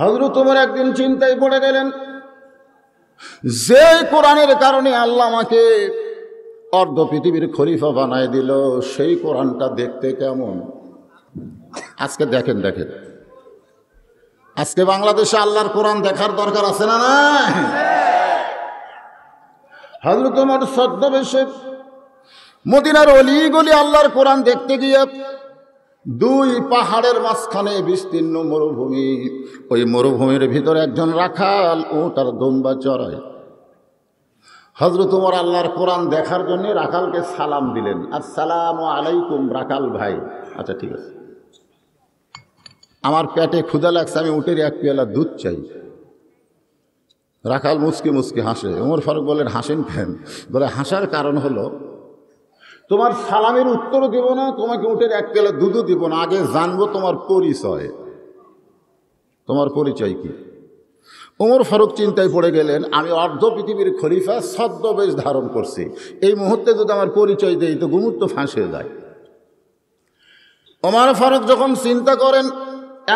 হযরত ওমর একদিন চিন্তায় পড়ে গেলেন, যে কোরআনের কারণে আল্লাহ আমাকে অর্ধ পৃথিবীর খলিফা বানায় দিল, সেই কোরআনটা দেখতে কেমন। আজকে দেখেন আজকে বাংলাদেশে আল্লাহর কোরআন দেখার দরকার আছে না? না, হযরত ওমর ছদ্মবেশে মদিনার অলিগলি আল্লাহর কোরআন দেখতে গিয়ে দুই পাহাড়ের মাঝখানে বিস্তীর্ণ মরুভূমি, ওই মরুভূমির ভিতরে একজন রাখাল উট আর দুম্বা চড়ায়। হযরত ওমর আল্লাহর কোরআন দেখার জন্য রাখালকে সালাম দিলেন, আসসালামু আলাইকুম রাখাল ভাই। আচ্ছা ঠিক আছে, আমার পেটে ক্ষুধা লাগছে, আমি উটের এক পেয়ালা দুধ চাই। রাখাল মুচকি মুচকি হাসে। ওমর ফারুক বললেন, হাসেন কেন? বলে, হাসার কারণ হলো তোমার সালামের উত্তরও দিব না, তোমাকে উটের এক পেয়ালা দুধও দিব না, আগে জানবো তোমার পরিচয়। তোমার পরিচয় কি? ওমর ফারুক চিন্তায় পড়ে গেলেন, আমি অর্ধ পৃথিবীর খলিফা, ছদ্মবেশ ধারণ করছি, এই মুহূর্তে যদি আমার পরিচয় দেই তো গুমুর তো ফাঁসে যায়। ওমর ফারুক যখন চিন্তা করেন,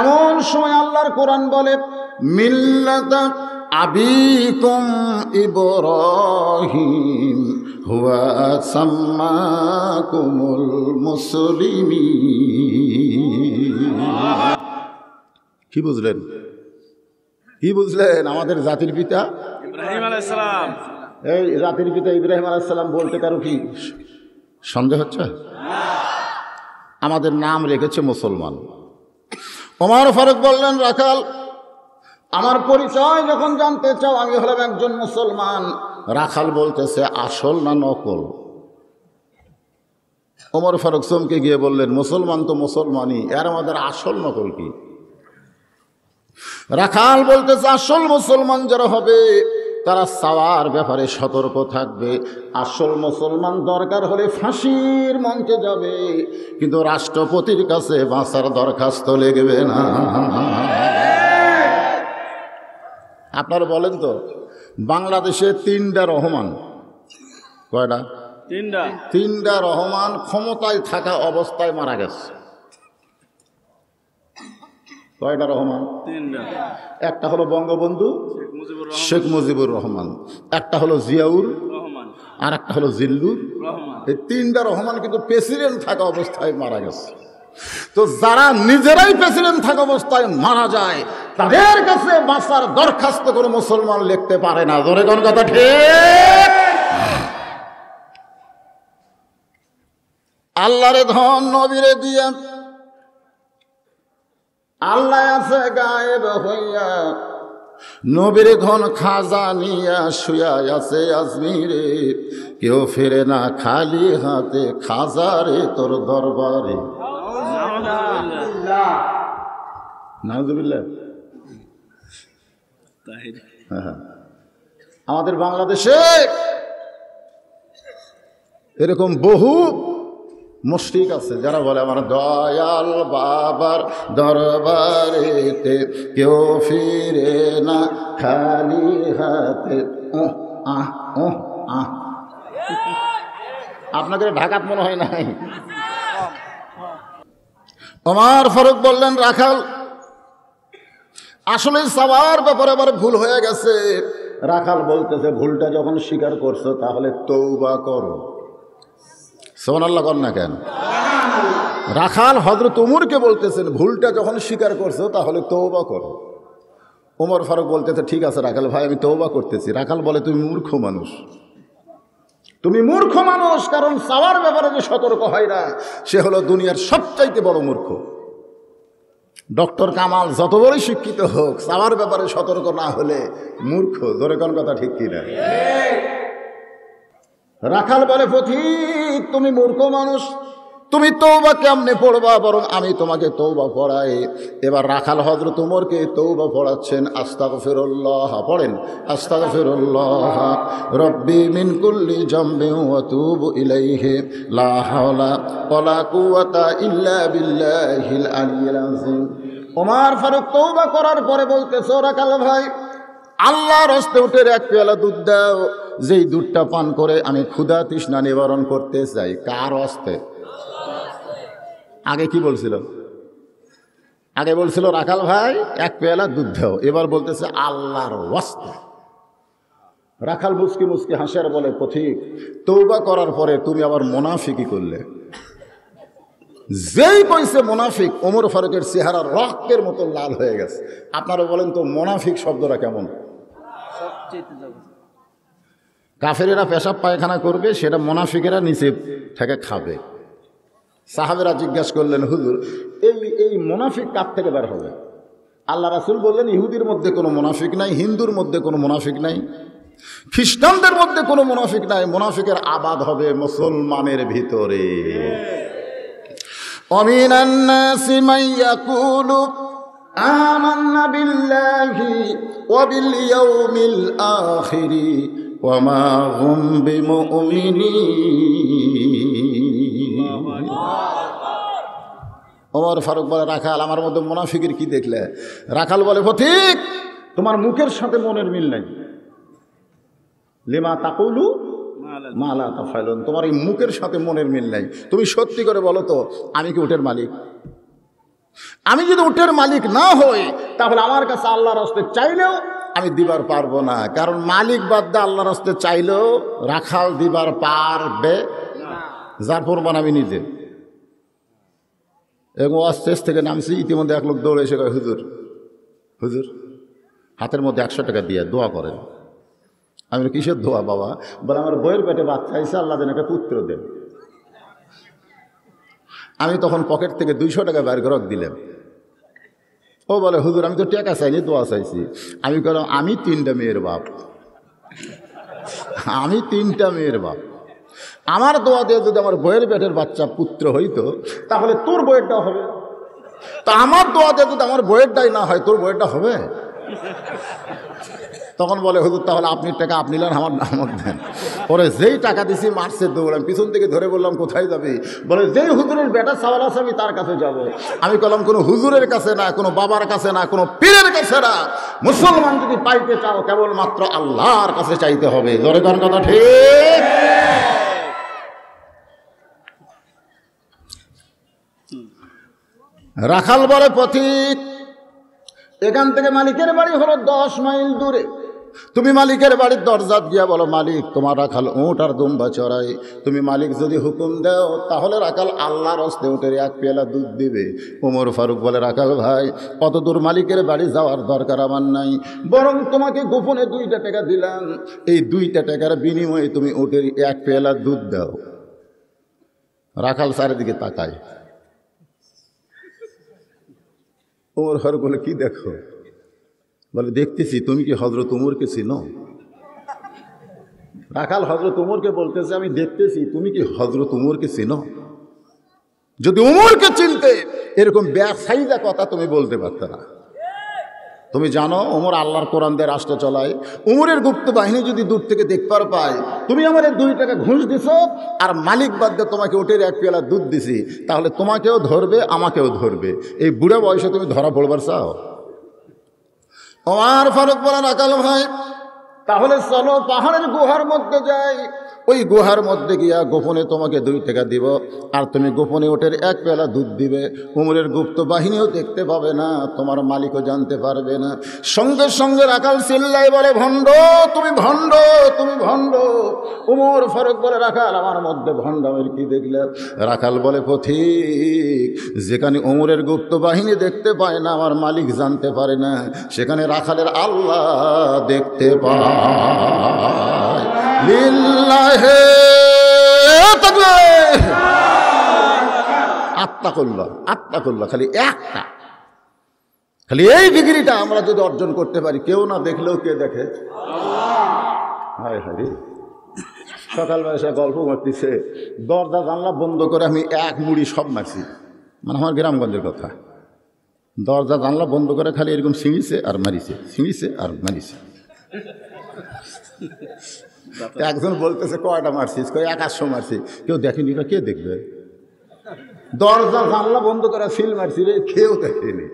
এমন সময় আল্লাহর কোরআন বলে, মিল্লাতা আবিকুম ইব্রাহিম হুয়া সাম্মাকুমুল মুসলিমিন। কি বুঝলেন? আমাদের জাতির পিতা ইব্রাহিম আলাইহিস সালাম। এই জাতির পিতা ইব্রাহিম আলাইহিস সালাম বলতে কারো কি সন্দেহ হচ্ছে? আমাদের নাম রেখেছে মুসলমান। ওমর ফারুক বললেন, রাখাল, আমার পরিচয় যখন জানতে চাও, আমি হলাম একজন মুসলমান। রাখাল বলতেছে, আসল না নকল? ওমর ফারুক চমকে গিয়ে বললেন, মুসলমান তো মুসলমানই, এর আমাদের আসল নকল কি? রাখাল বলতেছে, আসল মুসলমান যারা হবে তারা চাওয়ার ব্যাপারে সতর্ক থাকবে। আসল মুসলমান দরকার হলে ফাঁসির মঞ্চে যাবে, কিন্তু রাষ্ট্রপতির কাছে বাঁচার দরখাস্ত লিখবে না। আপনারা বলেন তো, বাংলাদেশে তিনটা রহমান, কয়টা? তিনটা রহমান ক্ষমতায় থাকা অবস্থায় মারা গেছে। কয়টা রহমান? একটা হলো বঙ্গবন্ধু শেখ মুজিবুর রহমান, একটা হলো জিয়াউর রহমান, আর একটা হলো জিল্লুর রহমান। এই তিনটা রহমান কিন্তু প্রেসিডেন্ট থাকা অবস্থায় মারা গেছে। তো যারা নিজেরাই প্রেসিডেন্ট থাকা অবস্থায় মারা যায়, তাদের কাছে বাঁচার দরখাস্ত করে মুসলমান লিখতে পারে না। জোরে কোন কথা ঠিক? আল্লাহরে ধন নবীরে দিয়া, আল্লাহ আছে গায়েব হইয়া, নবীর ধন খাজা নিয়া শুয়া আছে আজমিরে, কেউ ফেরে না খালি হাতে, খাজারে তোর দরবারে। নাউজুবিল্লাহ। আমাদের বাংলাদেশে এরকম বহু মুশরিক আছে যারা বলে, আমার দয়াল বাবার দরবারেতে কেউ ফিরে না খালি হাতে। আপনাদের ঢাকাত মনে হয় নাই? ওমর ফারুক বললেন, রাখাল, আসলে সবার ব্যাপারে আবার ভুল হয়ে গেছে। রাখাল বলতেছে, ভুলটা যখন স্বীকার করছো তাহলে তওবা করো। সুবহানাল্লাহ কর না কেন? রাখাল হযরত ওমরকে বলতেছেন, ভুলটা যখন স্বীকার করছো তাহলে তওবা করো। ওমর ফারুক বলতেছে, ঠিক আছে রাখাল ভাই, আমি তওবা করতেছি। রাখাল বলে, তুমি মূর্খ মানুষ, তুমি মূর্খ মানুষ, কারণ চাওয়ার ব্যাপারে যে সতর্ক হয় না, সে হলো দুনিয়ার সবচাইতে বড় মূর্খ। ডক্টর কামাল যত বড়ই শিক্ষিত হোক, চাওয়ার ব্যাপারে সতর্ক না হলে মূর্খ। ধরে কোন কথা ঠিক কিনা? রাখাল বলে, পথিক, তুমি মূর্খ মানুষ, তুমি তওবা কেমনে পড়বা? বরং আমি তোমাকে তওবা পড়াই। এবার রাখাল হযরত ওমরকে তওবা পড়াচ্ছেন। আস্তাগফিরুল্লাহ পড়েন, আস্তাগফিরুল্লাহ রব্বি মিন কুল্লি জামবিন ওয়া তুবু ইলাইহি লা হাওলা ওয়ালা কুওয়াতা ইল্লা বিল্লাহিল আলিয়্যিল আযীম। ওমর ফারুক তওবা করার পরে বলতেছে, রাখাল ভাই, আল্লাহর হস্তে উটের এক পেয়ালা দুধ দাও, যেই দুধটা পান করে আমি ক্ষুধা তৃষ্ণা নিবারণ করতে চাই। কার হস্তে? আগে কি বলছিল? আগে বলছিল রাখাল ভাই এক পেয়ালা দুধ দাও, এবার বলতেছে আল্লাহর ওয়াস্তে। রাখাল মুসকি মুসকি হাসে আর বলে, পথিক তওবা করার পরে তুমি আবার মুনাফিকি করলে। যেই কইছে মুনাফিক, ওমর ফারুকের চেহারা রক্তের মতো লাল হয়ে গেছে। আপনারা বলেন তো মুনাফিক শব্দটা কেমন? কাফেরেরা পেশাব পায়খানা করবে, সেটা মুনাফিকেরা নিচে থেকে খাবে। সাহাবেরা জিজ্ঞাসা করলেন, হুজুর এই মুনাফিক কার থেকে বের হবে? আল্লাহ রাসূল বললেন, ইহুদির মধ্যে কোনো মুনাফিক নাই, হিন্দুর মধ্যে কোনো মুনাফিক নাই, খ্রিস্টানদের মধ্যে কোনো মুনাফিক নাই। মুনাফিকের আবাদ হবে মুসলমানের ভিতরে। ওয়ামিনান নাসি মান ইয়াকুলু আমান্না বিল্লাহি ওয়া বিল ইয়াউমিল আখিরি ওয়া মা হুম বিমুমিনিন। ওমর ফারুক বলে, রাখাল আমার মধ্যে মুনাফিকের কি দেখলে? রাখাল বলে, পথিক তোমার মুখের সাথে মনের মিল নাই। লিমা তাকুলু মা লা তাফালুন, তোমার এই মুখের সাথে মনের মিল নাই। তুমি সত্যি করে বলো তো, আমি কি উটের মালিক? আমি যদি উটের মালিক না হই, তাহলে আমার কাছে আল্লাহর রাস্তে চাইলেও আমি দিবার পারবো না। কারণ মালিক বাদ দিয়ে আল্লাহর রাস্তে চাইলেও রাখাল দিবার পারবে, যার প্রমাণ আমি নিজে। এবং স্টেজ থেকে নামছি, ইতিমধ্যে এক লোক দৌড়ে এসে কয়, হুজুর হুজুর হাতের মধ্যে 100 টাকা দিয়ে দোয়া করেন। আমি কিসের দোয়া বাবা? বলে, আমার বইয়ের পেটে বাচ্চা হয়েছে, আল্লাহ যেন একটা পুত্র দেন। আমি তখন পকেট থেকে 200 টাকা বের করে দিলাম। ও বলে, হুজুর আমি তো টাকা চাইনি, দোয়া চাইছি। আমি বললাম, আমি 3টা মেয়ের বাপ, আমি 3টা মেয়ের বাপ। আমার দোয়া দিয়ে যদি আমার বইয়ের পেটের বাচ্চা পুত্র হইতো, তাহলে তোর বইয়েরটাও হবে। তা আমার দোয়া দিয়ে যদি আমার বইয়েরটাই না হয়, তোর বইয়েরটা হবে? তখন বলে, হুজুর তাহলে আপনি টাকা আপনি নেন, আমার নামক দেন। পরে যেই টাকা দিছি মারছে দৌড়াম, পিছন থেকে ধরে বললাম, কোথায় যাবি? বলে, যেই হুজুরের বেটা সওয়াল আছে আমি তার কাছে যাব। আমি বললাম, কোনো হুজুরের কাছে না, কোনো বাবার কাছে না, কোনো পীরের কাছে না। মুসলমান যদি পাইতে চাও, কেবলমাত্র আল্লাহর কাছে চাইতে হবে। জোরে কোন কথা ঠিক? রাখাল বলে, পথিক এখান থেকে মালিকের বাড়ি হলো 10 মাইল দূরে। তুমি মালিকের বাড়ির দরজাত গিয়া বলো, মালিক তোমার রাখাল উট আর দুম্বা চড়াই। তুমি মালিক যদি হুকুম দাও, তাহলে রাখাল আল্লাহর হস্তে উটের 1 পেয়ালা দুধ দিবে। ওমর ফারুক বলে, রাখাল ভাই অত দূর মালিকের বাড়ি যাওয়ার দরকার আমার নাই, বরং তোমাকে গোপনে 2টা টাকা দিলাম, এই 2টা টাকার বিনিময়ে তুমি উটের 1 পেয়ালা দুধ দাও। রাখাল চারিদিকে তাকায়। ওমর ফারুক বলে, কি দেখো? বলে, দেখতেছি তুমি কি হযরত উমরকে চিনো? রাখাল হযরত উমরকে বলতেছে, আমি দেখতেছি তুমি কি হযরত উমরকে চিনো? যদি উমরকে চিনতে এরকম বেসাইদা কথা তুমি বলতে পারতে না। তুমি জানো উমর আল্লাহর কোরআন দিয়ে রাষ্ট্র চালায়। উমরের গুপ্ত বাহিনী যদি দূর থেকে দেখতে পায় তুমি আমার 2 টাকা ঘুষ দিছো, আর মালিক বাদ দিয়ে তোমাকে উটের 1 পেয়ালা দুধ দিছি, তাহলে তোমাকেও ধরবে, আমাকেও ধরবে। এই বুড়া বয়সে তুমি ধরা পড়বার চাও? ওমর ফারুক বলেন, রাখাল ভাই তাহলে চলো পাহাড়ের গুহার মধ্যে যাই। ওই গুহার মধ্যে গিয়া গোপনে তোমাকে 2 টাকা দিব, আর তুমি গোপনে ওটের 1 পেয়ালা দুধ দিবে। উমরের গুপ্ত বাহিনীও দেখতে পাবে না, তোমার মালিকও জানতে পারবে না। সঙ্গে সঙ্গে রাখাল চিল্লাই বলে, ভণ্ড তুমি, ভণ্ড তুমি, ভণ্ড। উমর ফারুক বলে, রাখাল আমার মধ্যে ভণ্ডামের কি দেখলে? রাখাল বলে, পথিক যেখানে উমরের গুপ্ত বাহিনী দেখতে পায় না, আমার মালিক জানতে পারে না, সেখানে রাখালের আল্লাহ দেখতে পায়। লিল্লাহে তাকবীর, আত্মাকুল্লাহ, খালি একটা, খালি এই ডিগ্রিটা আমরা যদি অর্জন করতে পারি, কেউ না দেখলেও কে দেখে? হায় হায়, সকালবেলা এসে গল্প করতেছে, দরজা জানলা বন্ধ করে আমি 1 মুড়ি সব মারছি। মানে আমার গ্রামগঞ্জের কথা। দরজা জানলা বন্ধ করে খালি এরকম ছিঁড়িছে আর মারিছে, ছিঁড়িছে আর মারিছে। একজন বলতেছে, কয়টা মারছিস? কয় 100 মারছি। কেউ দেখেনি। কে দেখবে? দরজা জানলা বন্ধ করে সিল মারছি রে, কেউ দেখেনি।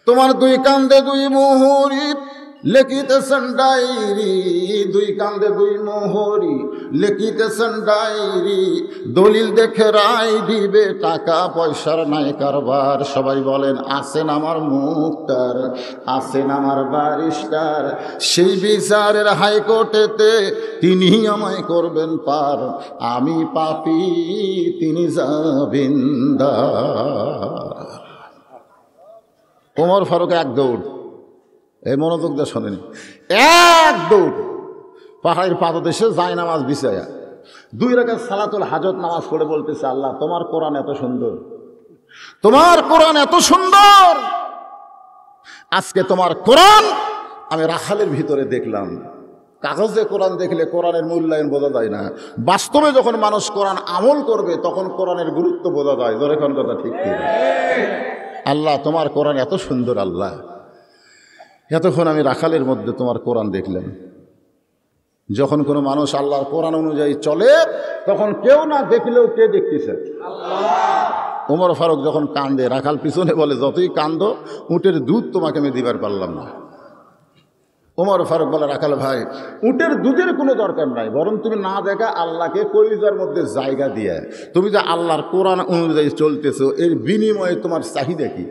তোমার 2 কান্দে 2 মুহুরি, লিখিতেছেন ডায়েরি, দুই কান্দে দুই মোহরি, লিখিতেছেন ডায়েরি, দলিল দেখে রায় দিবে, টাকা পয়সার নাই কারবার। সবাই বলেন আছেন আমার মুক্তার, আছেন আমার ব্যারিস্টার, সেই বিচারের হাইকোর্টেতে তিনি আমায় করবেন পার, আমি পাপী তিনি জামিনদার। ওমর ফারুক এক দৌড়, এই মনোযোগ দিয়ে শোনেন, এক দৌড় পাহাড়ের পাদদেশে যায় নামাজ বিছায়া 2 রাকাত সালাতুল হাজত নামাজ পড়ে বলতেছে, আল্লাহ তোমার কোরআন এত সুন্দর, তোমার কোরআন এত সুন্দর, আজকে তোমার কোরআন আমি রাখালের ভিতরে দেখলাম। কাগজে কোরআন দেখলে কোরআনের মূল্যায়ন বোঝা যায় না, বাস্তবে যখন মানুষ কোরআন আমল করবে তখন কোরআনের গুরুত্ব বোঝা যায়। জোরে কোন কথা ঠিক কি? আল্লাহ তোমার কোরআন এত সুন্দর, আল্লাহ এতক্ষণ আমি রাখালের মধ্যে তোমার কোরআন দেখলাম। যখন কোনো মানুষ আল্লাহর কোরআন অনুযায়ী চলে তখন কেউ না দেখলেও কে দেখতেছে? ওমর ফারুক যখন কান্দে, রাখাল পিছনে বলে যতই কান্দো উটের দুধ তোমাকে আমি দিবার পারলাম না। ওমর ফারুক বলে, রাখাল ভাই উটের দুধের কোনো দরকার নাই, বরং তুমি না দেখা আল্লাহকে কলিজার মধ্যে জায়গা দিয়ে তুমি যে আল্লাহর কোরআন অনুযায়ী চলতেছো, এর বিনিময়ে তোমার চাহিদা কি?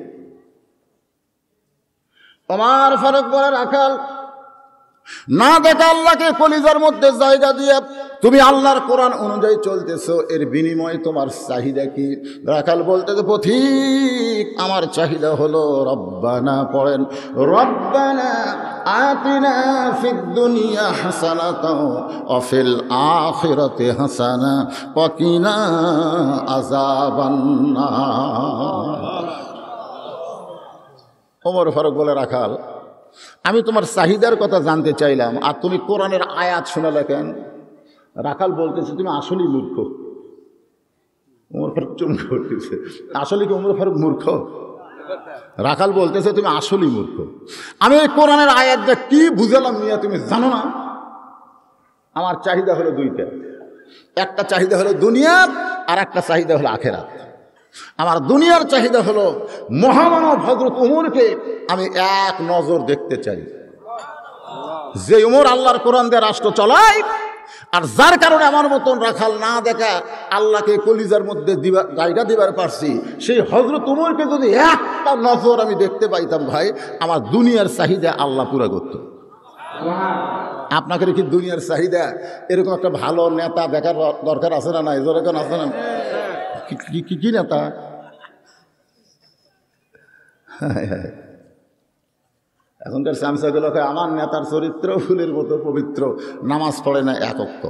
ওমর ফারুক বলে, রাখাল না দেখা আল্লাহকে কলিজার মধ্যে জায়গা দিয়ে তুমি আল্লাহর কোরআন অনুযায়ী চলতেছো, এর বিনিময়ে তোমার চাহিদা কি? রাখাল বলতেছে, পথিক আমার চাহিদা হলো রব্বানা, পড়েন রব্বানা আতিনা ফিদ দুনিয়া হাসানাতাও ওয়া ফিল আখিরাতি হাসানা ওয়া কিনা আযাবান নার। ওমর ফারুক বলে, রাখাল আমি তোমার চাহিদার কথা জানতে চাইলাম আর তুমি কোরআনের আয়াত শোনালে কেন? রাখাল বলতেছে, তুমি আসলেই মূর্খ। ওমর ফারুক চমকে উঠতেছে, আসলে কি ওমর ফারুক মূর্খ? রাখাল বলতেছে, তুমি আসলেই মূর্খ। আমি এই কোরআনের আয়াতটা কি বুঝালাম মিয়া তুমি জানো না? আমার চাহিদা হলো দুইটা, একটা চাহিদা হলো দুনিয়া আর একটা চাহিদা হলো আখেরাত। আমার দুনিয়ার চাহিদা হলো মহামানব হযরত ওমরকে আমি এক নজর দেখতে চাই, যে ওমর আল্লাহর কোরআন দিয়ে রাষ্ট্র চালায়, আর যার কারণে আমার মতন রাখাল না দেখা আল্লাহকে কলিজার মধ্যে জায়গা দিবার পারছি, সেই হযরত ওমরকে যদি একটা নজর আমি দেখতে পাইতাম, ভাই আমার দুনিয়ার চাহিদা আল্লাহ পুরা করত। আপনাকে কি দুনিয়ার চাহিদা এরকম একটা ভালো নেতা দেখার দরকার আছে না? নাই যেরকম আছে না? কি নেতা? এখনকার চামচাগুলোকে আমার নেতার চরিত্র ফুলের মতো পবিত্র, নামাজ পড়ে না এক ওয়াক্ত।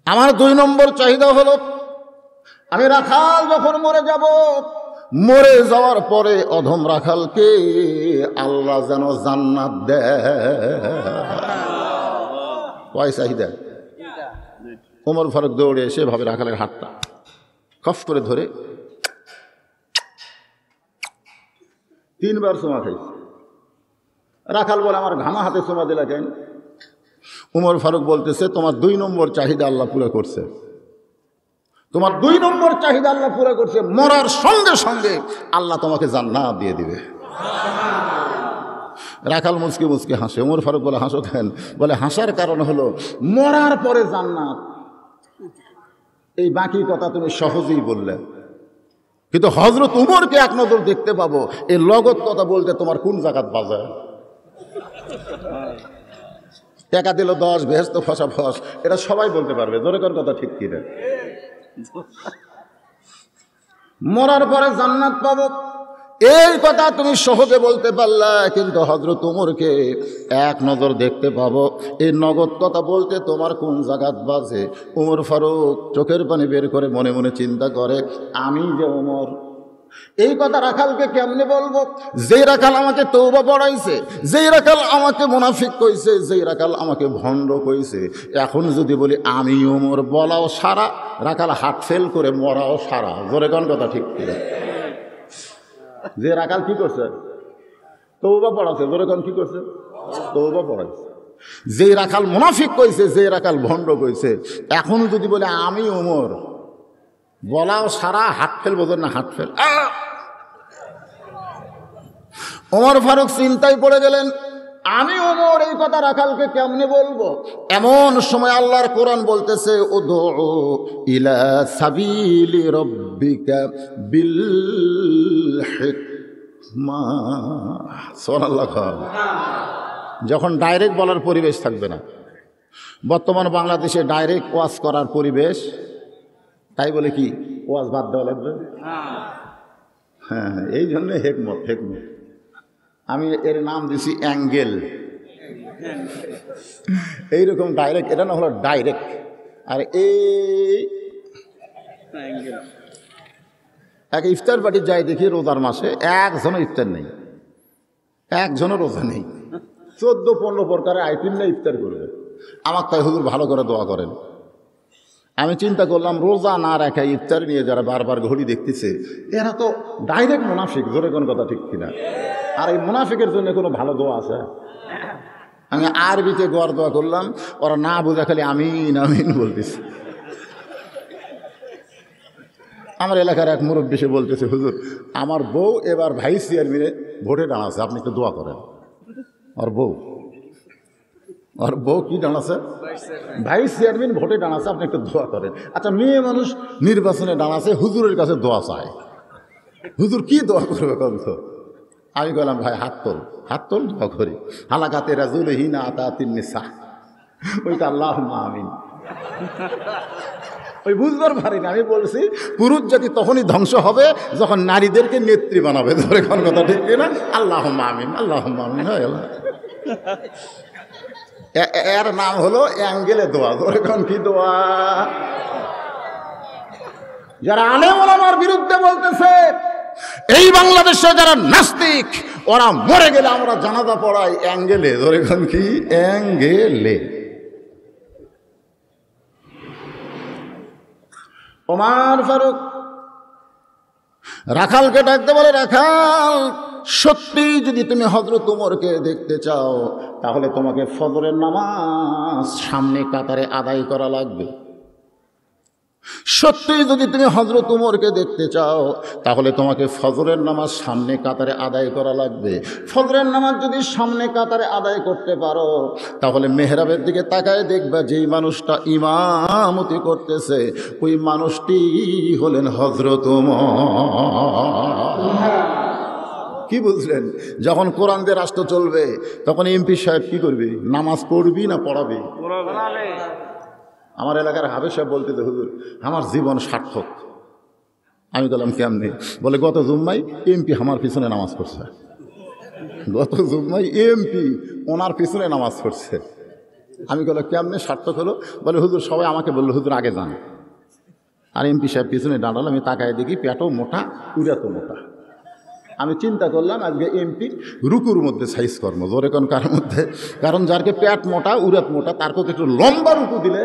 আমার 2 নম্বর চাহিদা হলো আমি রাখাল যখন মরে যাব, মরে যাওয়ার পরে অধম রাখালকে আল্লাহ যেন জান্নাত দেয়। কয় চাহিদা? ওমর ফারুক দৌড়ে এসে ভাবে রাখালের হাতটা খফ করে ধরে 3 বার চুমা খাইছে। রাখাল বলে, আমার ঘামা হাতে চুমা দিলা কেন? ওমর ফারুক বলতেছে, তোমার 2 নম্বর চাহিদা আল্লাহ পুরা করছে, তোমার 2 নম্বর চাহিদা আল্লাহ পুরা করছে, মরার সঙ্গে সঙ্গে আল্লাহ তোমাকে জান্নাত দিয়ে দিবে। রাখাল মুচকি মুচকি হাসে। ওমর ফারুক বলে, হাসো কেন? বলে, হাসার কারণ হলো মরার পরে জান্নাত, এই বাকি কথা তুমি সহজেই বললে, কিন্তু হযরত উমরকে এক নজর দেখতে পাবো, এই লগত কথা বলতে তোমার কোন জাকাত বাজায়? টাকা দিল 10, বেহেশত ফসা ফস, এটা সবাই বলতে পারবে। জোরে কোন কথা ঠিক কি না? মরার পরে জান্নাত পাবো, এই কথা তুমি সহজে বলতে পারলা, কিন্তু হযরত উমরকে এক নজর দেখতে পাবো, এই নগদ কথা বলতে তোমার কোন জাগাত বাজে? উমর ফারুক চোখের পানি বের করে মনে মনে চিন্তা করে, আমি যে উমর, এই কথা রাখালকে কেমনে বলবো? যেই রাখাল আমাকে তওবা পড়াইছে, যেই রাখাল আমাকে মুনাফিক কইছে, যেই রাখাল আমাকে ভণ্ড কইছে, এখন যদি বলি আমি ওমর, বলাও সারা, রাখাল হাত ফেল করে মরাও সারা। জোরে কোন কথা ঠিক কি? যে রাখাল কি করছে? তওবা পড়াছে। জোরে কোন কি করছে? তওবা পড়াইছে। যেই রাখাল মুনাফিক কইছে, যে রাখাল ভণ্ড কইছে, এখন যদি বলে আমি ওমর, বলাও সারা, হাত ফেল বোঝেন না? হাত ফেল ওমর ফারুক চিন্তায় পড়ে গেলেন, আমি ওমর এই কথা রাখালকে কেমনে বলবো? এমন সময় আল্লাহর কোরআন বলতেছে, উদউ ইলা সাবিলি রাব্বিকা বিল হিকমা। সুবহানাল্লাহ। যখন ডাইরেক্ট বলার পরিবেশ থাকবে না, বর্তমান বাংলাদেশে ডাইরেক্ট ওয়াজ করার পরিবেশ, তাই বলে কি ওয়াজ বাদ দেওয়া লাগবে? হ্যাঁ, এই জন্য হেকমত। আমি এর নাম দিছি অ্যাঙ্গেল। এইরকম ডাইরেক্ট, এটা না হলো ডাইরেক্ট। আর এই এক ইফতার পার্টি যাই দেখি রোজার মাসে একজনও ইফতার নেই, একজনও রোজা নেই। 14-15 প্রকারের আইটেম নিয়ে ইফতার করবে। আমার তাই হুজুর ভালো করে দোয়া করেন। আমি চিন্তা করলাম, রোজা না রাখা ইফতার নিয়ে যারা বারবার ঘড়ি দেখতেছে, এরা তো ডাইরেক্ট মুনাফিক। জোরে কোন কথা ঠিক কিনা? আর এই মুনাফিকের জন্য কোনো ভালো দোয়া আছে? আমি আরবিতে গোয়ার দোয়া করলাম, ওরা না বোঝা খালি আমিন আমিন বলতেছে। আমার এলাকার এক মুরব্বী সে বলতেছে, হুজুর আমার বউ এবার ভাইস চেয়ারম্যানে ভোটে দাঁড়াচ্ছে, আপনি একটু দোয়া করেন। ওর বউ কি দাঁড়াচ্ছে? ভাইস চেয়ারম্যান ভোটে দাঁড়াচ্ছে, আপনি একটু দোয়া করেন। আচ্ছা, মেয়ে মানুষ নির্বাচনে দাঁড়াচ্ছে, হুজুরের কাছে দোয়া চায়। হুজুর কি দোয়া করবে কম? তো আমি বললাম, ভাই হাত তোল দোয়া করি। হালাকাতে রাজুল হিনা আতাতিন নিসা, ওইটা আল্লাহুম্মা আমিন। ওই বুঝবার পারি না। আমি বলছি, পুরুষ জাতি তখনই ধ্বংস হবে যখন নারীদেরকে নেত্রী বানাবে। ধরে কোন কথা ঠিক কিনা? আল্লাহুম্মা আমিন, আল্লাহুম্মা আমিন হয়ে গেল। এর নাম হলো অ্যাঙ্গেলে দোয়া। ধরে কোন কি দোয়া? যারা আলেম ওলামার বিরুদ্ধে বলতেছে, এই বাংলাদেশে যারা নাস্তিক, ওরা মরে গেলে আমরা জানাজা পড়াই অ্যাঙ্গেলে। ধরে কোন কি? অ্যাঙ্গেলে। ওমর ফারুক রাখালকে ডাকতে বলে, রাখাল, সত্যি যদি তুমি হযরত ওমরকে দেখতে চাও, তাহলে তোমাকে ফজরের নামাজ সামনে কাতারে আদায় করা লাগবে। সত্যি যদি তুমি হযরত ওমরকে দেখতে চাও, তাহলে তোমাকে ফজরের নামাজ সামনে কাতারে আদায় করা লাগবে। ফজরের নামাজ যদি সামনে কাতারে আদায় করতে পারো, তাহলে মেহরাবের দিকে তাকায় দেখবা যেই মানুষটা ইমামতি করতেছে, ওই মানুষটি হলেন হযরত ওমর। কি বুঝলেন? যখন কোরআন দিয়ে রাষ্ট্র চলবে, তখন এমপি সাহেব কি করবে? নামাজ পড়বি না পড়াবে? আমার এলাকার হাফেজ সাহেব বলতে, হুজুর আমার জীবন সার্থক। আমি বললাম, কেমনি? বলে, গত জুম্মায় এমপি আমার পিছনে নামাজ পড়ছে। গত জুম্মায় এমপি ওনার পিছনে নামাজ পড়ছে। আমি বললাম, কেমনি সার্থক হলো? বলে, হুজুর সবাই আমাকে বললো, হুজুর আগে যান। আর এমপি সাহেব পিছনে দাঁড়ালো। আমি তাকায় দেখি পেটও মোটা, উড়াতো মোটা। আমি চিন্তা করলাম, আজকে এমপি রুকুর মধ্যে সাইজ কর্ম। জোরে কোন কার মধ্যে? কারণ যারকে পেট মোটা, উড়াত মোটা, তার কথা একটু লম্বা রুকু দিলে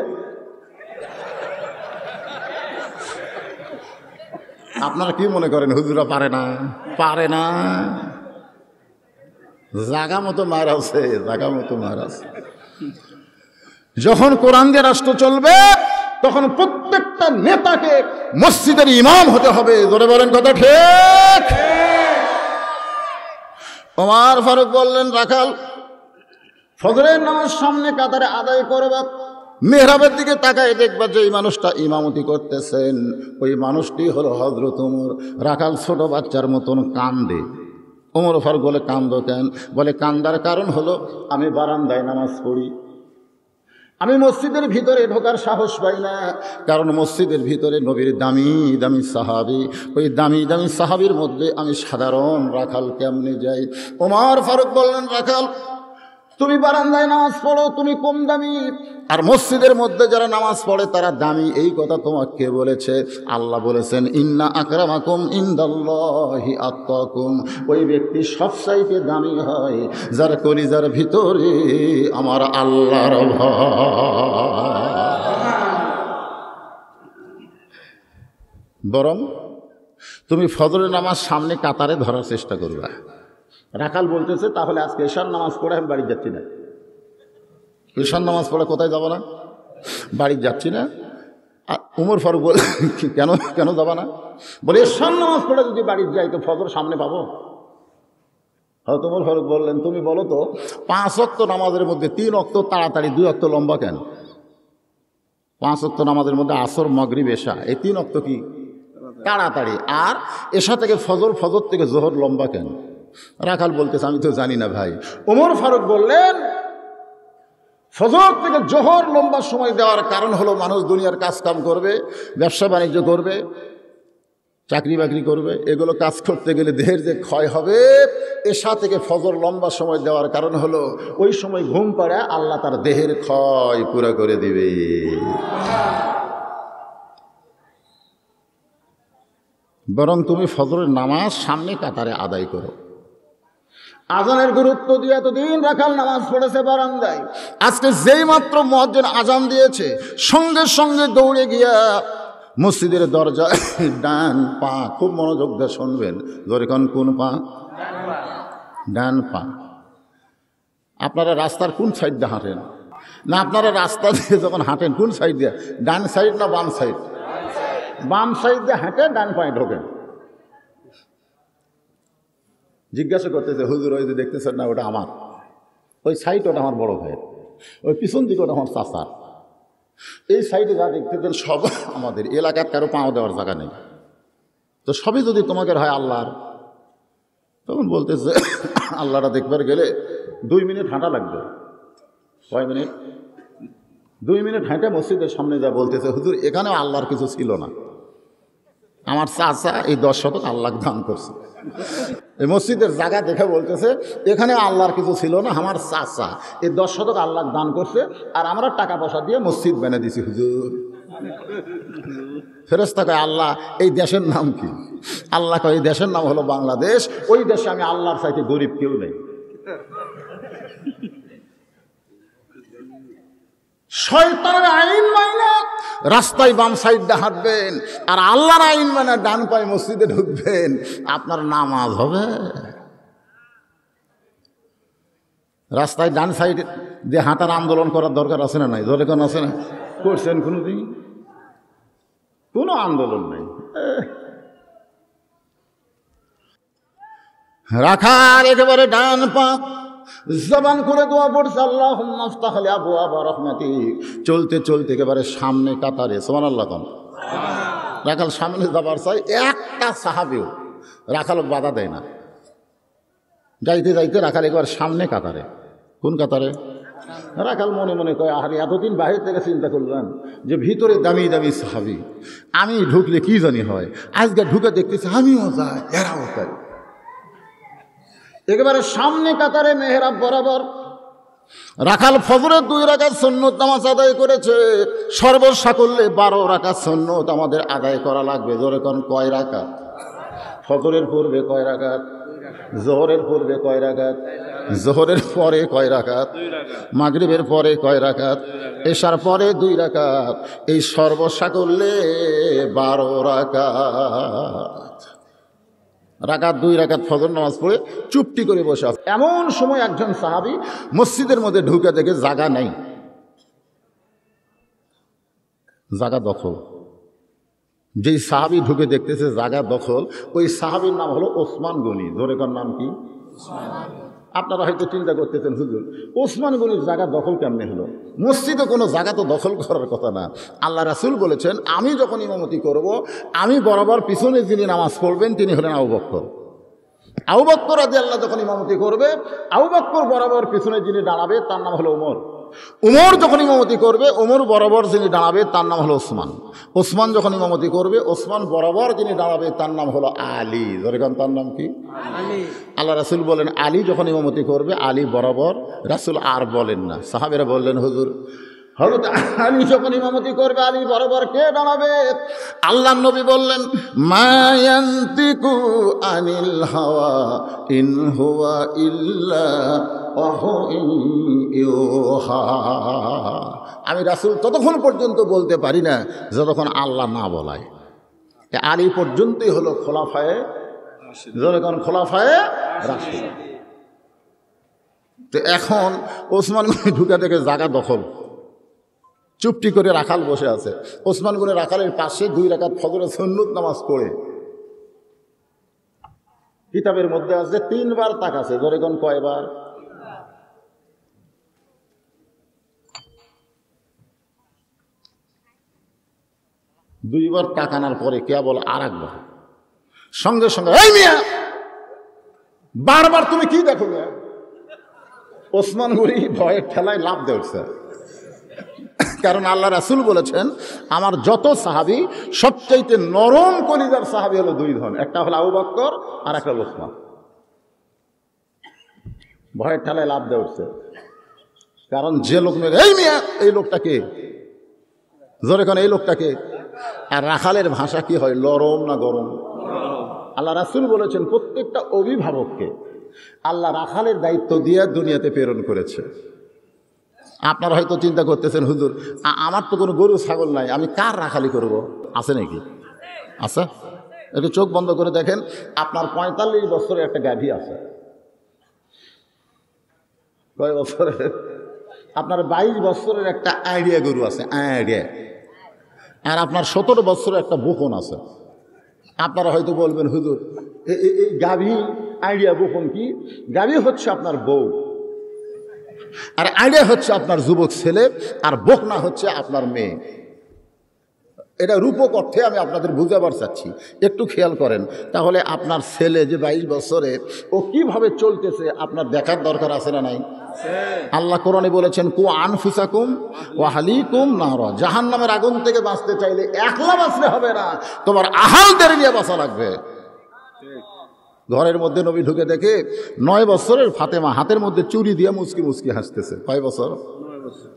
আপনারা কি মনে করেন হুজুরা পারে না? পারে না। জাগা মতো মার আছে, জাগা মতো মার আছে। যখন কোরআন দিয়ে রাষ্ট্র চলবে, তখন প্রত্যেকটা নেতাকে মসজিদের ইমাম হতে হবে। ধরে বলেন কথা ঠিক? ওমর ফারুক বললেন, রাখাল, ফজরের নামাজ সামনে কাতারে আদায় করবা, মেহরাবের দিকে তাকায় দেখবা যে এই মানুষটা ইমামতি করতেছেন, ওই মানুষটি হলো হযরত ওমর। রাখাল ছোট বাচ্চার মতন কান্দে। ওমর ফারুক বলে, কান্দো কেন? বলে, কান্দার কারণ হলো আমি বারান্দায় নামাজ পড়ি, আমি মসজিদের ভিতরে ঢোকার সাহস পাই না, কারণ মসজিদের ভিতরে নবীর দামি দামি সাহাবী, ওই দামি দামি সাহাবীর মধ্যে আমি সাধারণ রাখাল কেমনে যাই? ওমর ফারুক বললেন, রাখাল, তুমি বারান্দায় নামাজ পড়ো, তুমি কম দামি, আর মসজিদের মধ্যে যারা নামাজ পড়ে তারা দামি। এই কথা তোমাকে কে বলেছে? আল্লাহ বলেছেন, ইন্না আকরামাকুম ইনদাল্লাহি আতকাকুম। ওই ব্যক্তি সবচাইতে দামি হয় যার কলিজার ভিতরে আমার আল্লাহর ভয়। বরং তুমি ফজরের নামাজ সামনে কাতারে ধরার চেষ্টা করবা। রাখাল বলতেছে, তাহলে আজকে এশার নামাজ পড়ে আমি বাড়ি যাচ্ছি না। এশার নামাজ পড়ে কোথায় যাব না? বাড়ি যাচ্ছি না। উমর ফারুক বলে কেন কেন যাবা না? বলে এশার নামাজ পড়ে যদি বাড়ির যাই তো ফজর সামনে পাবো। হয়তো উমর ফারুক বললেন, তুমি বলো তো 5 ওয়াক্ত নামাজের মধ্যে 3 ওয়াক্ত তাড়াতাড়ি, 2 ওয়াক্ত লম্বা কেন? 5 ওয়াক্ত নামাজের মধ্যে আসর মাগরিব এশা, এই 3 ওয়াক্ত কি তাড়াতাড়ি, আর এশা থেকে ফজর, ফজর থেকে জোহর লম্বা কেন? রাখাল বলতেছে আমি তো জানি না ভাই। ওমর ফারুক বললেন, ফজর থেকে জোহর লম্বা সময় দেওয়ার কারণ হলো মানুষ দুনিয়ার কাজ কাম করবে, ব্যবসা বাণিজ্য করবে, চাকরি বাকরি করবে, এগুলো কাজ করতে গেলে দেহের যে ক্ষয় হবে। এশা থেকে ফজর লম্বা সময় দেওয়ার কারণ হলো ওই সময় ঘুম পাড়ে আল্লাহ তার দেহের ক্ষয় পুরা করে দিবে। বরং তুমি ফজরের নামাজ সামনে কাতারে আদায় করো। আজানের গুরুত্ব দিয়ে এতদিন রাখাল নামাজ পড়েছে বারান্দায়, আজকে যেই মাত্র মুয়াজ্জিন আজান দিয়েছে সঙ্গে সঙ্গে দৌড়ে গিয়া মসজিদের দরজায় ডান পা, খুব মনোযোগ দিয়ে শুনবেন, ধরে কোন পা? ডান পা। আপনারা রাস্তার কোন সাইড দিয়ে হাঁটেন? না, আপনারা রাস্তা দিয়ে যখন হাঁটেন কোন সাইড দিয়ে? ডান সাইড না বাম সাইড? বাম সাইড দিয়ে হেঁটে ডান পায়ে ঢোকেন। জিজ্ঞাসা করতেছে, হুজুর ওই যে দেখতেছেন না, ওটা আমার, ওই সাইড ওটা আমার বড় ভাইয়ের, ওই পিছন দিকে ওটা আমার চাচার, এই সাইডে যা দেখতেছেন সব আমাদের। এলাকার কারো পাও দেওয়ার জায়গা নেই, তো সবই যদি তোমাকে হয় আল্লাহর। তখন বলতেছে আল্লাহটা দেখবার গেলে 2 মিনিট হাঁটা লাগবে। কয় মিনিট? 2 মিনিট হাঁটে মসজিদের সামনে যা বলতেছে, হুজুর এখানেও আল্লাহর কিছু ছিল না, আমার চাচা এই 10 শতক আল্লাহ দান করছে। এই মসজিদের জায়গা দেখে বলতেছে এখানে আল্লাহর কিছু ছিল না, আমার চাচা এই 10 শতক আল্লাহ দান করছে, আর আমরা টাকা পয়সা দিয়ে মসজিদ বানিয়ে দিছি হুজুর। ফেরেশতা কয়, আল্লাহ এই দেশের নাম কি? আল্লাহ কয়, এই দেশের নাম হলো বাংলাদেশ, ওই দেশে আমি আল্লাহর চাইতে গরিব কেউ নেই। শয়তানের আইন মাইনা রাস্তায় বাম সাইডে হাঁটবেন, আর আল্লাহর আইন মানে ডান পায়ে মসজিদে ঢুকবেন, আপনার নামাজ হবে? রাস্তায় ডান সাইড দিয়ে হাঁটার আন্দোলন করার দরকার আছে না নাই? ধরে কোন আছে না? করছেন কোনোদিন? কোনো আন্দোলন নাই। রাখার একেবারে ডান পা জবান করে দোয়া পড়ছে, আল্লাহুম্মা আফতাহ লি আবওয়াব রাহমাতিক। চলতে চলতে একেবারে সামনে কাতারে, সুবহানাল্লাহ কোন রাখাল সামনে যাবার চাই, একটা সাহাবীও রাখালক বাধা দেয় না। যাইতে যাইতে রাখাল একবার সামনে কাতারে। কোন কাতারে? রাখাল মনে মনে কয়, আরে এতদিন বাহির থেকে চিন্তা করলাম যে ভিতরে দামি দামি সাহাবী, আমি ঢুকলে কি জানি হয়, আজকে ঢুকে দেখতেছি আমিও যাই, এরাও তাই। একেবারে সামনে কাতারে মেহরাব বরাবর রাখাল ফজরের 2 রাকাত সুন্নত নামাজ আদায় করেছে। সর্বসাকল্যে 12 রাকাত সুন্নত আমাদের আদায় করা লাগবে। জোরে কোন কয় রাকাত? ফজরের পূর্বে কয় রাকাত? জোহরের পূর্বে কয় রাকাত? জোহরের পরে কয় রাকাত? মাগরিবের পরে কয় রাকাত? এশার পরে 2 রাকাত। এই সর্বসাকল্যে 12 রাকাত। রাকাত 2 রাকাত ফজর নামাজ পড়ে চুপটি করে বসে আছে। এমন সময় একজন সাহাবী মসজিদের মধ্যে ঢুকে দেখে জায়গা নাই, জায়গা দখল। যেই সাহাবী ঢুকে দেখতেছে জায়গা দখল, ওই সাহাবীর নাম হলো ওসমান গনি। ধরে কার নাম কি? আপনারা হয়তো চিন্তা করতেছেন, হুজুর ওসমান গনির জায়গা দখল কেমনে হলো? মসজিদে কোনো জায়গা তো দখল করার কথা না। আল্লাহ রাসূল বলেছেন, আমি যখন ইমামতি করব, আমি বরাবর পিছনে যিনি নামাজ পড়বেন তিনি হলেন আবু বকর। আবু বকর রাদিয়াল্লাহু যখন ইমামতি করবে, আবু বকর বরাবর পিছনে যিনি দাঁড়াবে তার নাম হলো ওমর। ওমর যখন ইমামতি করবে, ওমর বরাবর যিনি দাঁড়াবে তার নাম হলো ওসমান। ওসমান যখন ইমামতি করবে, ওসমান বরাবর যিনি দাঁড়াবে তার নাম হলো আলী। ধরেন তার নাম কি? আল্লাহ রাসূল বলেন, আলী যখন ইমামতি করবে, আলী বরাবর। রাসূল আর বলেন না। সাহাবীরা বললেন, হুজুর হযরত আলী যখন ইমামতি করবে, আলী বরাবর কে দাঁড়াবে? আল্লাহর নবী বললেন, মা ইয়ান্তিকু আনিল হাওয়া ইন হুয়া ইল্লা ওয়াহয়ুন ইউহা। আমি রাসূল ততক্ষণ পর্যন্ত বলতে পারি না যতক্ষণ আল্লাহ না বলায়। আলী পর্যন্তই হলো খোলাফায়ে, যখন খোলাফায়ে রাশিদ। তো এখন ওসমান ঢুকা থেকে জায়গা দখল, চুপটি করে রাখাল বসে আছে। ওসমান গনি রাখালের পাশে 2 রাকাত ফজরের সুন্নত নামাজ পড়ে কিতাবের মধ্যে আছে 3 বার তাকাছে। জোরে কোন কয়বার? 2 বার তাকানোর পরে কেবল আর একবার সঙ্গে সঙ্গে, এই মিয়া বারবার তুমি কি দেখো মিয়া? ওসমান গনি ভয়ের ঠেলায় লাফ দিয়ে উঠছে। কারণ আল্লাহ রাসূল বলেছেন, আমার যত সাহাবী সবচাইতে নরম কলিজার সাহাবী হলো 2 ধরনের, একটা হলো আবু বকর আর একটা হলো ওসমান। ভয়ের ঠেলায় লাফ দিয়ে উঠছে। কারণ যে লোক, এই মিয়া এই লোকটাকে, জোরে কোন এই লোকটাকে। আর রাখালের ভাষা কি হয়, নরম না গরম? আল্লাহ রাসূল বলেছেন প্রত্যেকটা অভিভাবককে আল্লাহ রাখালের দায়িত্ব দিয়ে দুনিয়াতে প্রেরণ করেছে। আপনারা হয়তো চিন্তা করতেছেন, হুজুর আমার তো কোনো গরু ছাগল নাই, আমি কার রাখালি করব? আছে নাকি? আছে? একটু চোখ বন্ধ করে দেখেন, আপনার 45 বছরের একটা গাভী আছে। কয় বছরের? আপনার 22 বছরের একটা আইডিয়া গরু আছে, আইডিয়া। আর আপনার 17 বছরের একটা বকন আছে। আপনারা হয়তো বলবেন, হুজুর এই গাভী আইডিয়া বকন কি? গাভী হচ্ছে আপনার বউ, আর আইডিয়া হচ্ছে আপনার যুবক ছেলে, আর বকনা হচ্ছে আপনার মেয়ে। এটা রূপক অর্থে আমি আপনাদের বুঝাবার চাচ্ছি, একটু খেয়াল করেন। তাহলে আপনার ছেলে যে 22 বছরে, ও কিভাবে চলতেছে আপনার দেখার দরকার আছে না নাই? আল্লাহ কোরআনে বলেছেন, কু আনফুসাকুম ওয়া আহলিকুম নারা, জাহান্নামের আগুন থেকে বাঁচতে চাইলে একলা বাঁচলে হবে না, তোমার আহালদের নিয়ে বাঁচা লাগবে। ঘরের মধ্যে নবী ঢুকে দেখে 9 বছরের ফাতেমা হাতের মধ্যে চুরি দিয়ে মুচকি মুচকি হাসতেছে। কয় বছর? 9 বছর।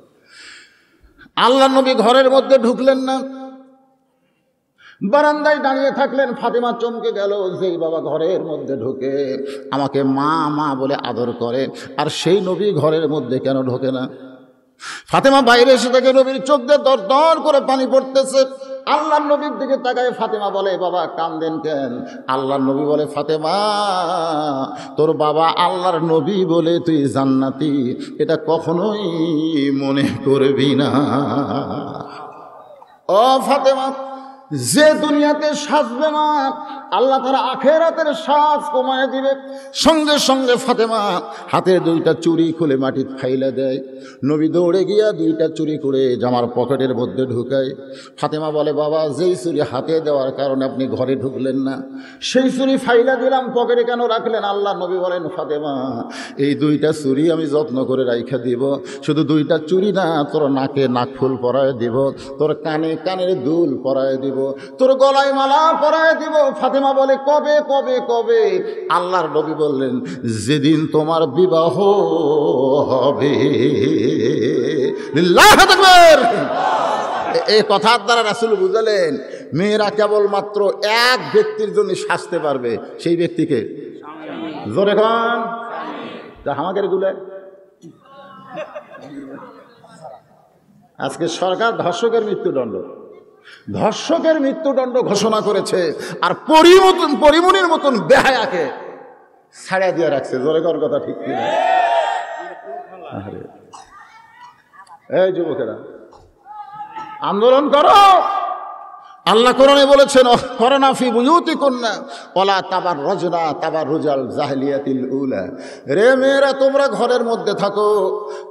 আল্লাহ নবী ঘরের মধ্যে ঢুকলেন না, বারান্দায় দাঁড়িয়ে থাকলেন। ফাতেমা চমকে গেল, যেই বাবা ঘরের মধ্যে ঢুকে আমাকে মা মা বলে আদর করে, আর সেই নবী ঘরের মধ্যে কেন ঢোকে না? ফাতেমা বাইরে এসে থেকে নবীর চোখ দিয়ে দর দর করে পানি পড়তেছে। আল্লাহ নবীর দিকে তাকায় ফাতেমা বলে, বাবা কান্দেন কেন? আল্লাহর নবী বলে, ফাতেমা তোর বাবা আল্লাহর নবী বলে তুই জান্নাতি, এটা কখনোই মনে করবি না। ও ফাতেমা, যে দুনিয়াতে সাজবে না আল্লাহ তারা আখেরাতের সাজ কমায় দিবে। সঙ্গে সঙ্গে ফাতেমা হাতের 2টা চুড়ি খুলে মাটি ফাইলে দেয়। নবী দৌড়ে গিয়া 2টা চুড়ি করে জামার পকেটের মধ্যে ঢুকায়। ফাতেমা বলে, বাবা যেই চুড়ি হাতে দেওয়ার কারণে আপনি ঘরে ঢুকলেন না, সেই চুড়ি ফাইলা দিলাম, পকেটে কেন রাখলেন? আল্লাহ নবী বলেন, ফাতেমা এই 2টা চুড়ি আমি যত্ন করে রাইখা দিব। শুধু 2টা চুড়ি না, তোর নাকে নাকফুল পরায় দিব, তোর কানে কানের দুল পরায় দিব, তোর গলায় মালা পরায় দিব। ফাতেমা বলে, কবে কবে কবে? আল্লাহর নবী বললেন, যেদিন তোমার বিবাহ হবে। লিল্লাহু আকবার। এই কথার দ্বারা রাসূল বুঝালেন, মেয়েরা কেবলমাত্র এক ব্যক্তির জন্য সাজতে পারবে। সেই ব্যক্তিকে জোরে খান আমাদের গুলে। আজকে সরকার ধর্ষকের মৃত্যুদণ্ড ঘোষণা করেছে, আর পরিমনির মতন বেহায়াকে ছাড়া দিয়ে রাখছে। জোরে কর কথা ঠিক কি? এই যুবকেরা আন্দোলন করো। আল্লাহ কোরআনে বলেছেন, করোনা ফি বুয়ুতিকুন্না ওয়ালা তাবাররুজনা তাবাররুজাল জাহিলিয়াতিল উলা। রে মেয়েরা, তোমরা ঘরের মধ্যে থাকো,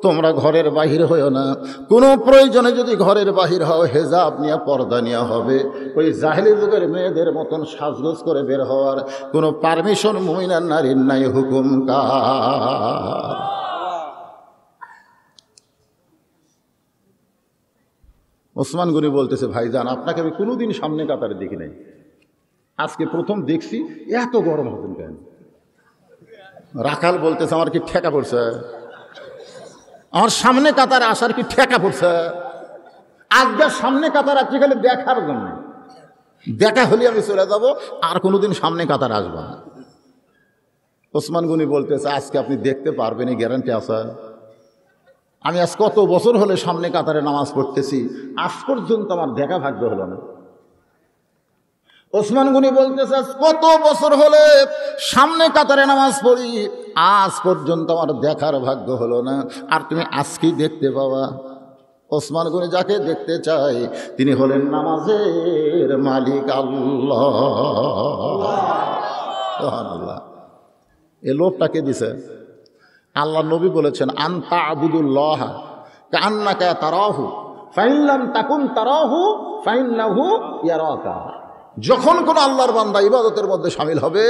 তোমরা ঘরের বাহির হইও না। কোনো প্রয়োজনে যদি ঘরের বাহির হও, হেজাব নিয়ে পর্দা নেওয়া হবে। ওই জাহিলি যুগের মেয়েদের মতন সাজগোজ করে বের হওয়ার কোনো পারমিশন মুমিনার নারীর নাই। হুকুম কার? ওসমান গনি বলতেছে, ভাইজান আপনাকে আমি কোনোদিন সামনে কাতারে দেখি নাই, আজকে প্রথম দেখছি। এত গরম হতেন কেন? রাখাল বলতেছে, আমার কি ঠেকা পড়ছে? আমার সামনে কাতারে আসার কি ঠেকা পড়ছে? আজকে সামনে কাতার আসছি খালি দেখার জন্য। দেখা হলে আমি চলে যাব, আর কোনোদিন সামনে কাতার আসবো না। ওসমান গনি বলতেছে, আজকে আপনি দেখতে পারবেন, এই গ্যারান্টি আছে? আমি আজ কত বছর হলে সামনে কাতারে নামাজ পড়তেছি, আজ পর্যন্ত আমার দেখা ভাগ্য হলো না। ওসমান গনি বলতেছে, আজ কত বছর হলে সামনে কাতারে নামাজ পড়ি, আজ পর্যন্ত আমার দেখার ভাগ্য হলো না, আর তুমি আজকেই দেখতে পাবা। ওসমান গনি যাকে দেখতে চায় তিনি হলেন নামাজের মালিক আল্লাহ। সুবহানাল্লাহ। এই লোভটাকে দিছে আল্লাহ নবী বলেছেন, আনতা আবুদুল্লাহ কান্নাকা তারাহু ফাইন লাম তাকুন তারাহু ফাইন্নাহু ইয়ারাকা। যখন কোন আল্লাহর বান্দা ইবাদতের মধ্যে শামিল হবে,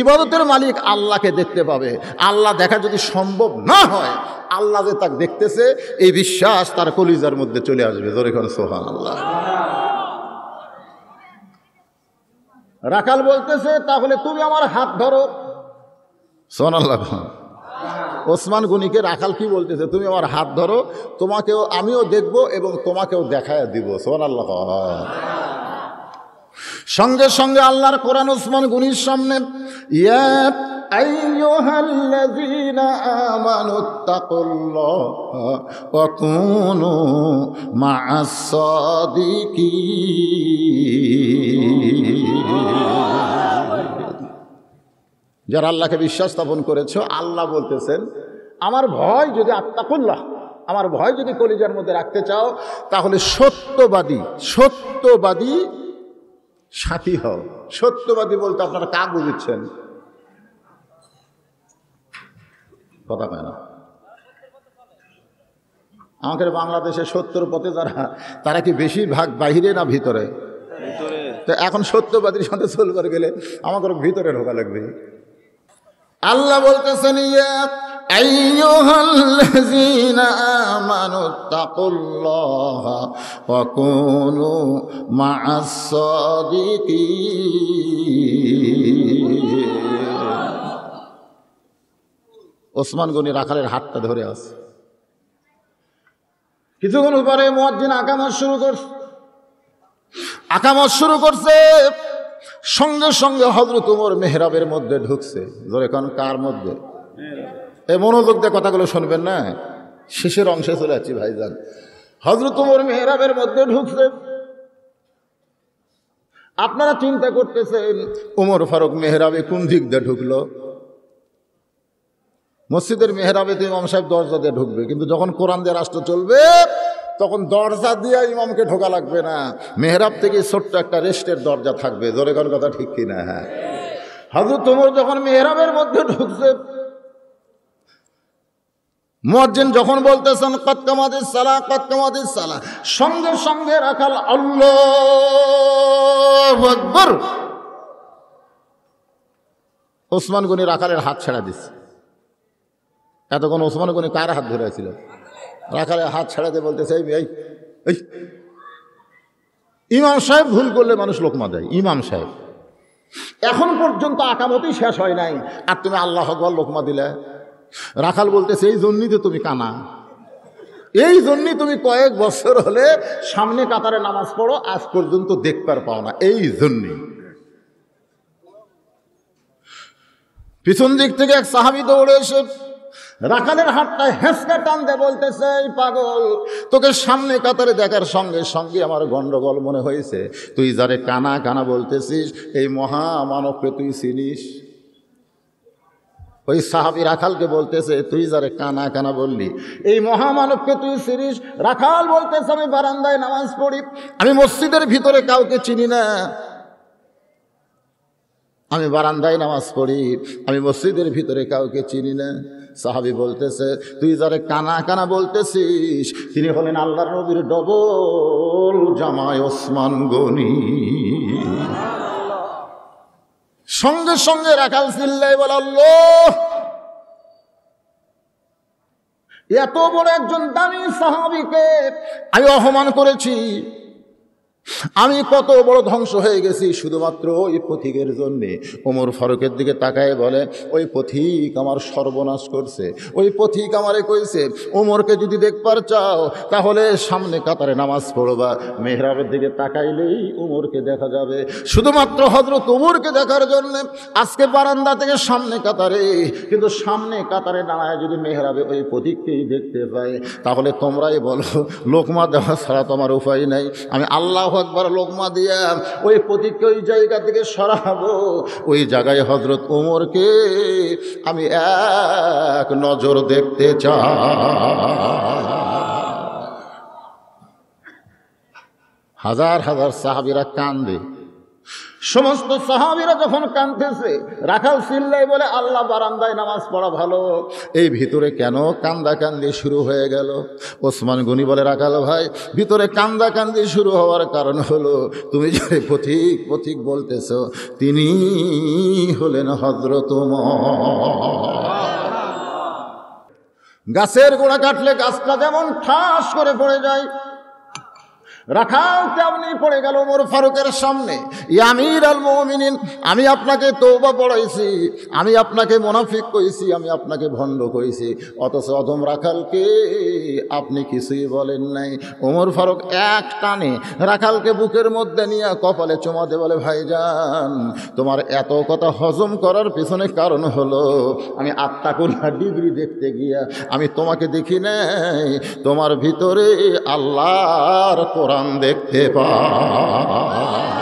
ইবাদতের মালিক আল্লাহকে দেখতে পাবে। আল্লাহ দেখা যদি সম্ভব না হয়, আল্লাহ যে তাকে দেখতেছে এই বিশ্বাস তার কলিজার মধ্যে চলে আসবে। জোরে কোন সুবহানাল্লাহ। রাখাল বলতেছে, তাহলে তুমি আমার হাত ধরো। সুবহানাল্লাহ। ওসমান গনিকে রাখাল কি বলতেছে, তুমি আমার হাত ধরো, তোমাকেও আমিও দেখব এবং তোমাকেও দেখায় দিব। সুবহানাল্লাহ। সঙ্গে সঙ্গে আল্লাহর কোরআন ওসমান গনির সামনে, ইয়া আইয়ুহাল্লাযীনা আমানুত্তাকুল্লাহা ওয়া কুনু মা'আস সাদিকিন। যারা আল্লাহকে বিশ্বাস স্থাপন করেছো, আল্লাহ বলতেছেন আমার ভয় যদি আত্তাকুল্লাহ, আমার ভয় যদি কলিজার মধ্যে রাখতে চাও, তাহলে সত্যবাদী সাথী হও। সত্যবাদী বলতে আপনারা কাক বুঝছেন? কথা কয় না। আমাদের বাংলাদেশে 70 পথে যারা, তারা কি বেশিরভাগ বাহিরে না ভিতরে? তো এখন সত্যবাদীর সাথে চলবার গেলে আমাদের ভিতরে ঢোকা লাগবে। আল্লাহ বলতেছেন, ইয়া আইয়ুহাল্লাযীনা আমানুত্তাকুল্লাহা ওয়া কুনু মা'আস সাদিকিন। ওসমান গনি রাখালের হাতটা ধরে আছে। কিছুক্ষণ পরে মুয়াজ্জিন আকামত শুরু করছে। সঙ্গে সঙ্গে হযরত ওমর মেহরাবের মধ্যে ঢুকছে। জোরে কোন, কার মধ্যে? এই মনোযোগ দিয়ে কথাগুলো শুনবেন না, শেষের অংশে চলে যাচ্ছি ভাইজান। হযরত ওমর মেহরাবের মধ্যে ঢুকছে। আপনারা চিন্তা করতেছেন ওমর ফারুক মেহরাবে কোন দিক দিয়ে ঢুকলো? মসজিদের মেহরাবে তো ইমাম সাহেব দরজা দিয়ে ঢুকবে, কিন্তু যখন কোরআন দিয়ে রাষ্ট্র চলবে তখন দরজা দিয়ে ইমামকে ঢোকা লাগবে না, মেহরাব থেকে ছোট্ট একটা রেস্টের দরজা থাকবে। জোরে কোন কথা ঠিক কিনা? হ্যাঁ। হযরত ওমর যখন মেহরাবের মধ্যে ঢুকছে, মুয়াজ্জিন যখন বলতেছেন কদ কামাতিস সালাহ, কদ কামাতিস সালাহ, সঙ্গে সঙ্গে রাখাল আল্লাহু আকবার। ওসমান গনি রাখালের হাত ছেড়ে দিচ্ছে। এতক্ষণ ওসমান গনি কার হাত ধরে ছিল? রাখালের হাত ছেড়াতে বলতেছে, এই ইমাম সাহেব ভুল করলে মানুষ লোকমা দেয়। ইমাম সাহেব এখন পর্যন্ত আকামতই শেষ হয় নাই, আর তুমি আল্লাহু আকবার লোকমা দিলে। রাখাল বলতেছে, এই জন্যই তো তুমি কানা, এই জন্যই তুমি কয়েক বছর হলে সামনে কাতারে নামাজ পড়ো, আজ পর্যন্ত দেখবার পাও না, এই জন্যই। পিছন দিক থেকে এক সাহাবী দৌড়ে এসে রাখালের হাতটা হেঁচকা টান দিয়ে বলতেছে, এই পাগল, তোকে সামনে কাতারে দেখার সঙ্গে সঙ্গে আমার গন্ডগোল মনে হয়েছে। তুই যারে কানা কানা বলতেছিস, এই মহামানবকে তুই চিনিস? ওই সাহাবী রাখালকে বলতেছে, তুই যারে কানা কানা বললি, এই মহামানবকে তুই চিনিস? রাখাল বলতেছে, আমি বারান্দায় নামাজ পড়ি, আমি মসজিদের ভিতরে কাউকে চিনি না, আমি বারান্দায় নামাজ পড়ি, আমি মসজিদের ভিতরে কাউকে চিনি না। সাহাবী বলতেছে, তুই যারে কানা কানা বলতেছিস তিনি হলেন আল্লাহর নবীর ডবল জামাই ওসমান গনি। সঙ্গে সঙ্গে রাখাল চিল্লায় বলে, আল্লাহ, এত বড় একজন দামি সাহাবীকে আমি অপমান করেছি, আমি কত বড় ধ্বংস হয়ে গেছি শুধুমাত্র ওই পথিকের জন্যে। ওমর ফারুকের দিকে তাকায় বলে, ওই পথিক আমার সর্বনাশ করছে, ওই পথিক আমারে কইছে ওমরকে যদি দেখবার চাও তাহলে সামনে কাতারে নামাজ পড়বা, মেহরাবের দিকে তাকাইলেই ওমরকে দেখা যাবে। শুধুমাত্র হযরত ওমরকে দেখার জন্যে আজকে বারান্দা থেকে সামনে কাতারে, কিন্তু সামনে কাতারে দাঁড়ায় যদি মেহরাবে ওই পথিককেই দেখতে পাই, তাহলে তোমরাই বলো লোকমা দেওয়া ছাড়া তোমার উপায় নাই। আমি আল্লাহু আকবার লোকমা দিয়া ওই পথিককে ওই জায়গা থেকে সরাবো, ওই জায়গায় হযরত ওমরকে আমি এক নজর দেখতে চাই। হাজার হাজার সাহাবীরা কান্দে। সমস্ত সাহাবীরা যখন কাঁদতেছে, রাখাল চিল্লাই বলে, আল্লাহ বারান্দায় নামাজ পড়া ভালো, এই ভিতরে কেন কান্দাকান্দি শুরু হয়ে গেল? ওসমান গনি বলে, রাখাল ভাই, ভিতরে কান্দাকান্দি শুরু হওয়ার কারণ হলো তুমি যে পথিক পথিক বলতেছ, তিনি হলেন হযরত ওমর। গাছের গোড়া কাটলে গাছটা যেমন ঠাস করে পড়ে যায়, রাখাল তেমনি পড়ে গেল ওমর ফারুকের সামনে। ইয়া আমিরুল মুমিনিন, আমি আপনাকে তওবা পড়াইছি, আমি আপনাকে মুনাফিক কইছি, আমি আপনাকে ভণ্ড কইছি, অথচ অধম রাখালকে আপনি কিছুই বলেন নাই। ওমর ফারুক এক টানে রাখালকে বুকের মধ্যে নিয়ে কপালে চুমা দিয়ে বলে, ভাইজান, তোমার এত কথা হজম করার পিছনে কারণ হলো আমি আত্মাকুল্লাহ ডিগ্রি দেখতে গিয়া আমি তোমাকে দেখি নাই, তোমার ভিতরে আল্লাহর কোরআন দেখতে পাই।